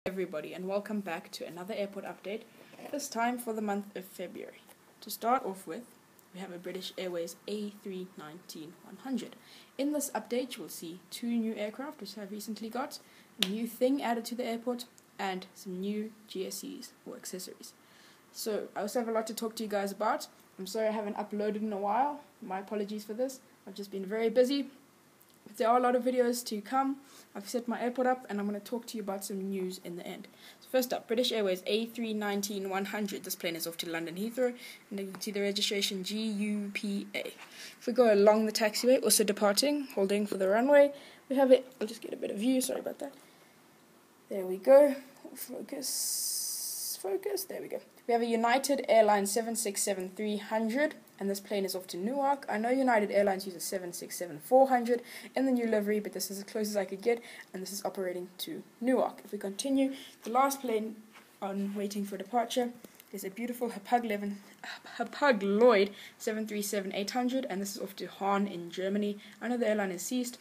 Everybody, and welcome back to another airport update, this time for the month of February. To start off with, we have a British Airways A319-100. In this update, you will see two new aircraft which I've recently got, a new thing added to the airport, and some new GSEs or accessories. So, I also have a lot to talk to you guys about. I'm sorry I haven't uploaded in a while. My apologies for this. I've just been very busy. But there are a lot of videos to come. I've set my airport up and I'm going to talk to you about some news in the end. So first up, British Airways A319-100. This plane is off to London Heathrow, and you can see the registration GUPA. If we go along the taxiway, also departing, holding for the runway, we have it. I'll just get a bit of view, sorry about that. There we go. Focus, there we go. We have a United Airlines 767-300, and this plane is off to Newark. I know United Airlines uses 767-400 in the new livery, but this is as close as I could get, and this is operating to Newark. If we continue, the last plane on waiting for departure is a beautiful Hapag Lloyd 737-800, and this is off to Hahn in Germany. I know the airline is ceased,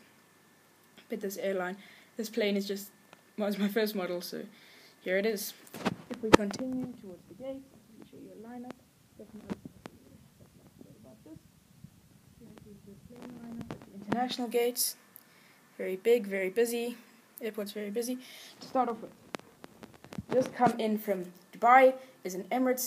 but this plane is just, was my first model, so here it is. If we continue towards the gate, let me show you a lineup. Definitely about this. Here's the plane lineup at the international gates. Very big, very busy. Airport's very busy. To start off with, just come in from Dubai is an Emirates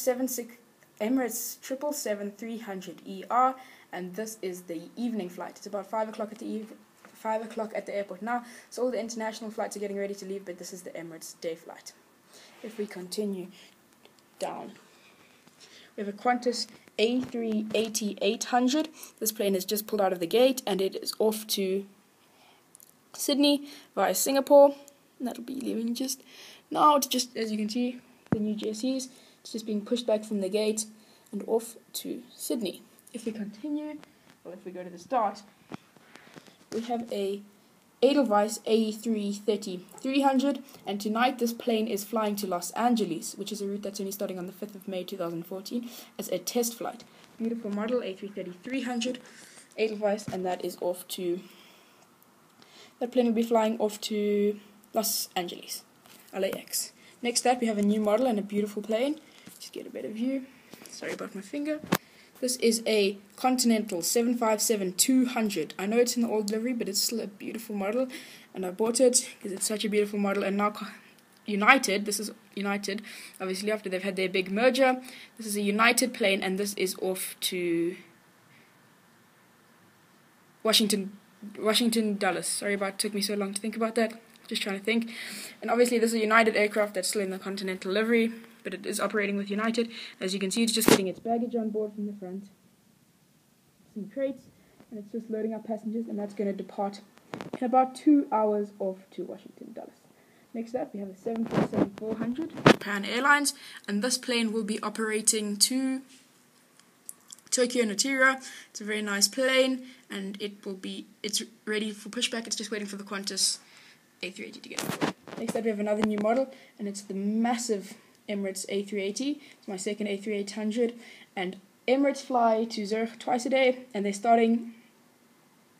777-300ER, and this is the evening flight. It's about 5 o'clock at the 5 o'clock at the airport now, so all the international flights are getting ready to leave, but this is the Emirates day flight. If we continue down, we have a Qantas A380-800. This plane has just pulled out of the gate and it is off to Sydney via Singapore. And that'll be leaving just now. It's just, as you can see, the new GSEs. It's just being pushed back from the gate and off to Sydney. If we continue, or if we go to the start, we have a Edelweiss A330-300, and tonight this plane is flying to Los Angeles, which is a route that's only starting on the 5th of May 2014 as a test flight. Beautiful model, A330-300 Edelweiss, and that plane will be flying off to Los Angeles, LAX. Next up, we have a new model and a beautiful plane. Just get a better view. Sorry about my finger. This is a Continental 757-200. I know it's in the old livery, but it's still a beautiful model, and I bought it because it's such a beautiful model. And now United, this is United, obviously after they've had their big merger, this is a United plane, and this is off to Washington, Dallas. Sorry about it took me so long to think about that. Just trying to think. And obviously this is a United aircraft that's still in the Continental livery, but it is operating with United. As you can see, it's just getting its baggage on board from the front. Some crates, and it's just loading up passengers, and that's going to depart in about 2 hours off to Washington, Dallas. Next up, we have a 747-400 Japan Airlines, and this plane will be operating to Tokyo Notora. It's a very nice plane, and it's ready for pushback. It's just waiting for the Qantas A380 to get on board. Next up, we have another new model, and it's the massive Emirates A380. It's my second A380-800, and Emirates fly to Zurich twice a day, and they're starting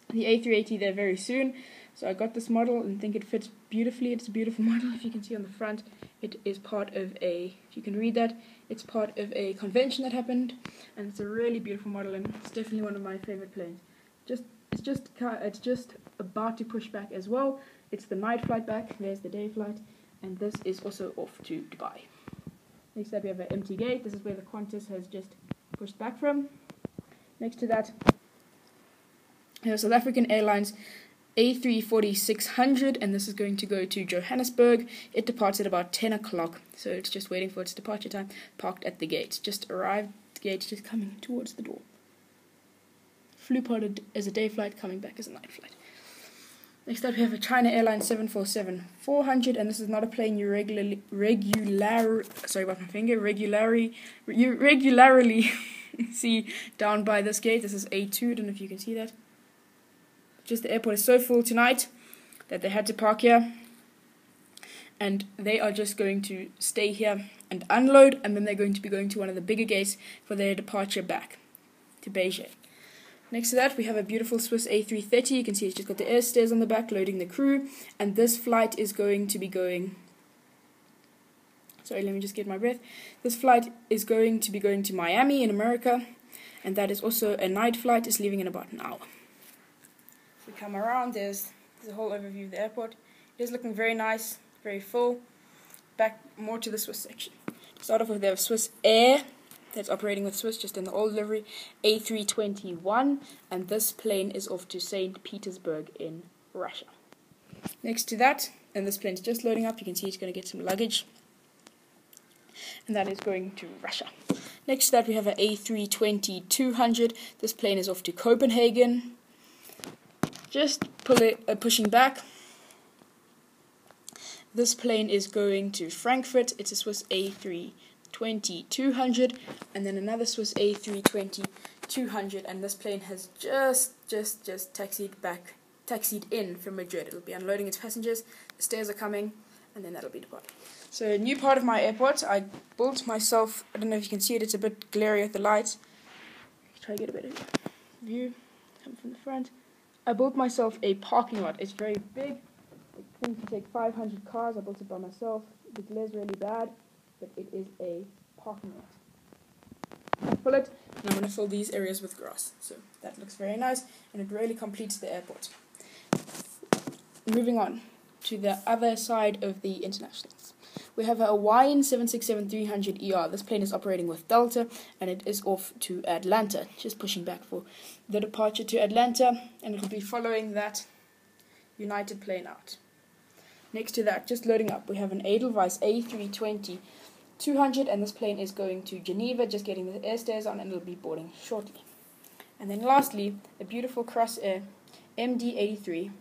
the A380 there very soon. So I got this model and think it fits beautifully. It's a beautiful model. If you can see on the front, it is part of if you can read that, it's part of a convention that happened, and it's a really beautiful model, and it's definitely one of my favorite planes. It's just about to push back as well. It's the night flight back. There's the day flight, and this is also off to Dubai. Next up, we have an empty gate. This is where the Qantas has just pushed back from. Next to that, we have South African Airlines A340-600, and this is going to go to Johannesburg. It departs at about 10 o'clock, so it's just waiting for its departure time, parked at the gate. Just arrived at the gate, just coming towards the door. Flew part as a day flight, coming back as a night flight. Next up, we have a China Airlines 747-400, and this is not a plane you regularly see down by this gate. This is A2, I don't know if you can see that. Just the airport is so full tonight that they had to park here, and they are just going to stay here and unload, and then they're going to be going to one of the bigger gates for their departure back to Beijing. Next to that, we have a beautiful Swiss A330. You can see it's just got the air stairs on the back, loading the crew. And this flight is going to be going Sorry, let me just get my breath. This flight is going to Miami in America, and that is also a night flight. It's leaving in about an hour. If we come around, there's a whole overview of the airport. It is looking very nice, very full. Back more to the Swiss section. To start off with, they have Swiss Air that's operating with Swiss, just in the old livery, A321, and this plane is off to St. Petersburg in Russia. Next to that, and this plane's just loading up, you can see it's going to get some luggage, and that is going to Russia. Next to that, we have an A320-200. This plane is off to Copenhagen. Just pushing back. This plane is going to Frankfurt. It's a Swiss A320-200, and then another Swiss A320-200, and this plane has just taxied in from Madrid. It'll be unloading its passengers. The stairs are coming, and then that'll be departing. So, a new part of my airport. I built myself. I don't know if you can see it. It's a bit glary with the lights. Try to get a better view. Come from the front. I built myself a parking lot. It's very big. It can take 500 cars. I built it by myself. The glare's really bad, but it is a parking lot. I fill it, and I'm going to fill these areas with grass. So that looks very nice, and it really completes the airport. Moving on to the other side of the internationals. We have a Hawaiian 767-300ER. This plane is operating with Delta, and it is off to Atlanta. Just pushing back for the departure to Atlanta, and it will be following that United plane out. Next to that, just loading up, we have an Edelweiss A320-200, and this plane is going to Geneva, just getting the airstairs on, and it'll be boarding shortly. And then lastly, a beautiful Crossair MD-83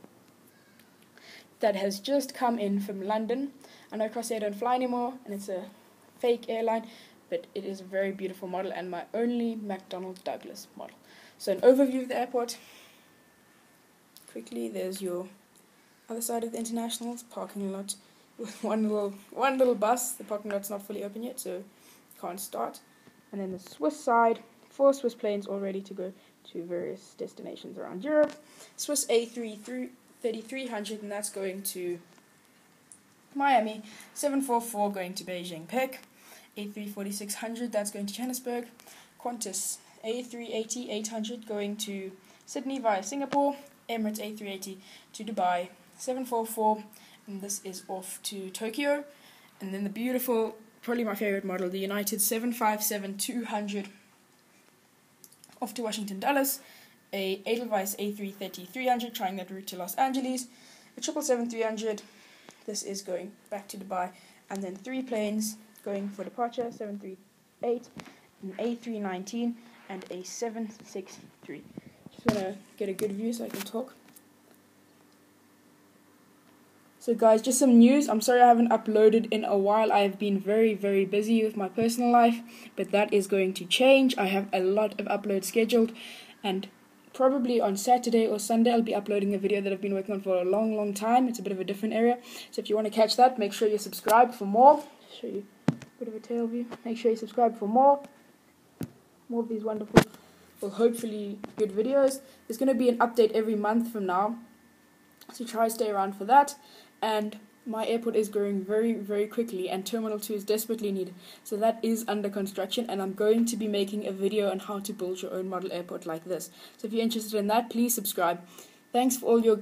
that has just come in from London. I know Crossair don't fly anymore, and it's a fake airline, but it is a very beautiful model, and my only McDonnell Douglas model. So an overview of the airport. Quickly, there's your other side of the internationals, parking lot with one little bus. The parking lot's not fully open yet, so can't start. And then the Swiss side, 4 Swiss planes all ready to go to various destinations around Europe. Swiss A330-300, and that's going to Miami. 744 going to Beijing Pec. A340-600, that's going to Johannesburg. Qantas A380-800 going to Sydney via Singapore. Emirates A380 to Dubai. 744, and this is off to Tokyo. And then the beautiful, probably my favorite model, the United 757-200 off to Washington Dulles. A Edelweiss A330-300 trying that route to Los Angeles. A 777-300, this is going back to Dubai. And then 3 planes going for departure, 738, an A319, and a 763. Just want to get a good view so I can talk. So guys, just some news. I'm sorry I haven't uploaded in a while. I have been very, very busy with my personal life, but that is going to change. I have a lot of uploads scheduled, and probably on Saturday or Sunday I'll be uploading a video that I've been working on for a long time. It's a bit of a different area. So if you want to catch that, make sure you subscribe for more. Show you a bit of a tail view. Make sure you subscribe for more of these wonderful, well, hopefully good videos. There's going to be an update every month from now, so try to stay around for that. And my airport is growing very, very quickly, and Terminal 2 is desperately needed. So that is under construction, and I'm going to be making a video on how to build your own model airport like this. So if you're interested in that, please subscribe. Thanks for all your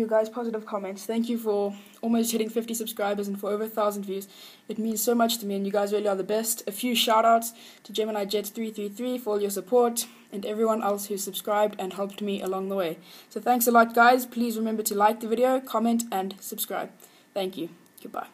guys' positive comments. Thank you for almost hitting 50 subscribers and for over 1,000 views. It means so much to me, and you guys really are the best. A few shout-outs to Gemini Jets 333 for all your support, and everyone else who subscribed and helped me along the way. So thanks a lot, guys. Please remember to like the video, comment, and subscribe. Thank you. Goodbye.